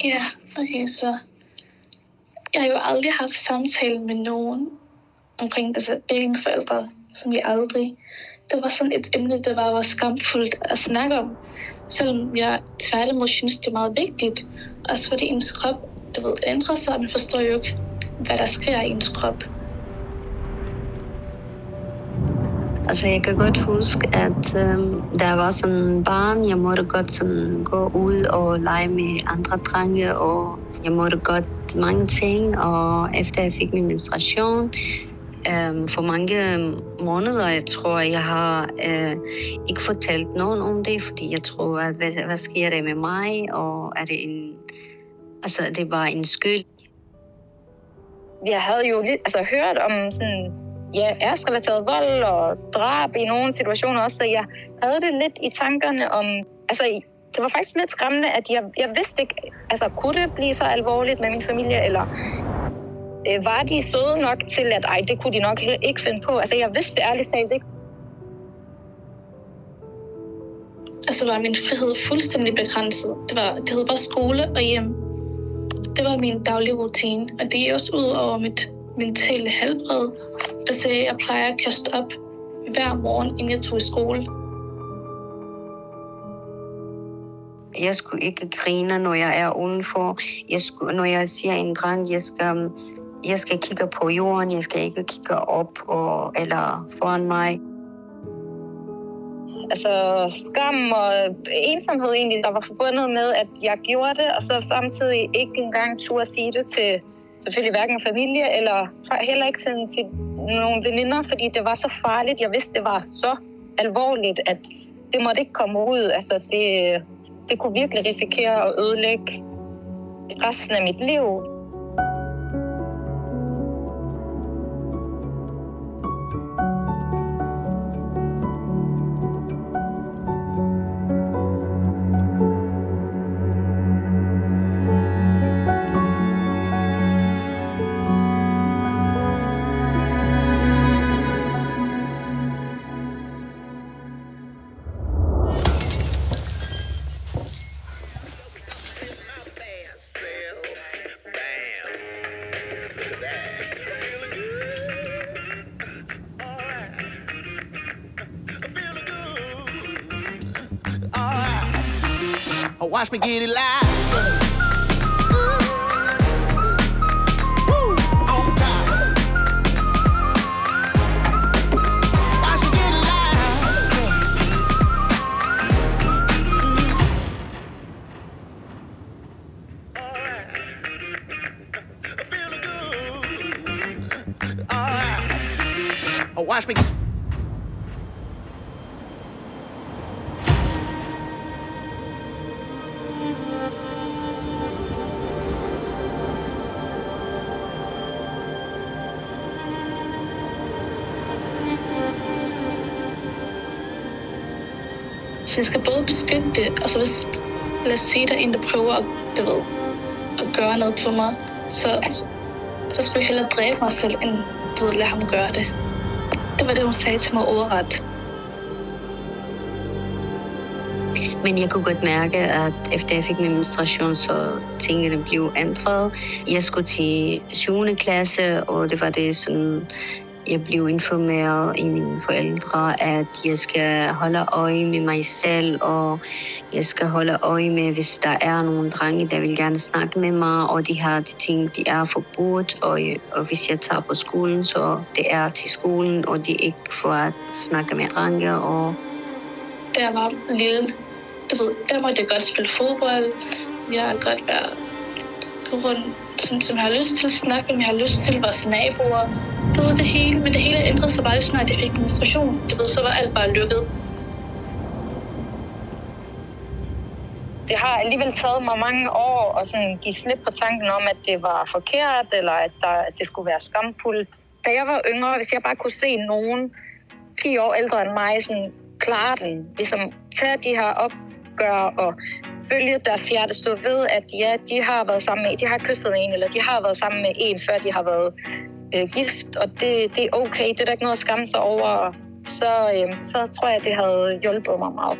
Ja, okay, så jeg har jo aldrig haft samtale med nogen omkring, altså begge mine forældre, som jeg aldrig. Det var sådan et emne, der var skamfuldt at snakke om, selvom jeg tværtimod synes, det er meget vigtigt. Også fordi ens krop, ændrer sig, og man forstår jo ikke, hvad der sker i ens krop. Altså, jeg kan godt huske, at der var sådan en barn, jeg måtte godt sådan gå ud og lege med andre drenge, og jeg måtte godt mange ting, og efter jeg fik min menstruation, for mange måneder, jeg tror, jeg har ikke fortalt nogen om det, fordi jeg tror, at hvad sker der med mig, og er det det er bare en skyld. Jeg havde jo hørt om sådan, æresrelateret vold og drab i nogle situationer også, så jeg havde det lidt i tankerne om, det var faktisk lidt skræmmende, at jeg vidste ikke, kunne det blive så alvorligt med min familie, eller var de søde nok til, at det kunne de nok ikke finde på. Jeg vidste ærligt talt ikke. Var min frihed fuldstændig begrænset. Det hed bare skole og hjem. Det var min daglige rutine, og det er også ud over mit mentale helbred. Jeg plejer at kaste op hver morgen, inden jeg tog i skole. Jeg skulle ikke grine, når jeg er udenfor. Når jeg siger en dreng, jeg skal kigge på jorden, jeg skal ikke kigge op eller foran mig. Skam og ensomhed egentlig, der var forbundet med, at jeg gjorde det, og så samtidig ikke engang turde at sige det til selvfølgelig hverken familie, eller heller ikke til nogle veninder, fordi det var så farligt. Jeg vidste, det var så alvorligt, at det måtte ikke komme ud. Det kunne virkelig risikere at ødelægge resten af mit liv. Watch me get it live. On top. Watch me get it live. Alright. Feeling good. Alright. Watch me. Så jeg skal både beskytte det, og så lad os sige, der er en, der prøver at gøre noget på mig, så skulle jeg hellere dræbe mig selv, end lade ham gøre det. Det var det, hun sagde til mig ordret. Men jeg kunne godt mærke, at efter jeg fik min menstruation, så tingene blev ændret. Jeg skulle til 7. klasse, og det var det sådan, jeg blev informeret i mine forældre, at jeg skal holde øje med mig selv, og jeg skal holde øje med, hvis der er nogle drenge, der vil gerne snakke med mig, og de her ting, de er forbudt, og hvis jeg tager på skolen, så det er til skolen, og de ikke får at snakke med drenge. Og da jeg var lille, der måtte jeg godt spille fodbold. Jeg har godt være rundt, sådan, som jeg har lyst til at snakke, om jeg har lyst til vores naboer. Det hele, men det hele ændrede sig bare snart, jeg fik menstruation. Så var alt bare lukket. Det har alligevel taget mig mange år at sådan give slip på tanken om, at det var forkert, eller at det skulle være skamfuldt. Da jeg var yngre, hvis jeg bare kunne se nogen 10 år ældre end mig, sådan klare den, ligesom tage de her opgør og følge deres hjerte, stå ved, at ja, de har været sammen med, de har kysset med en, eller de har været sammen med en, før de har været gift, og det er okay, det er der ikke noget at skamme sig over, så tror jeg, det havde hjulpet mig meget.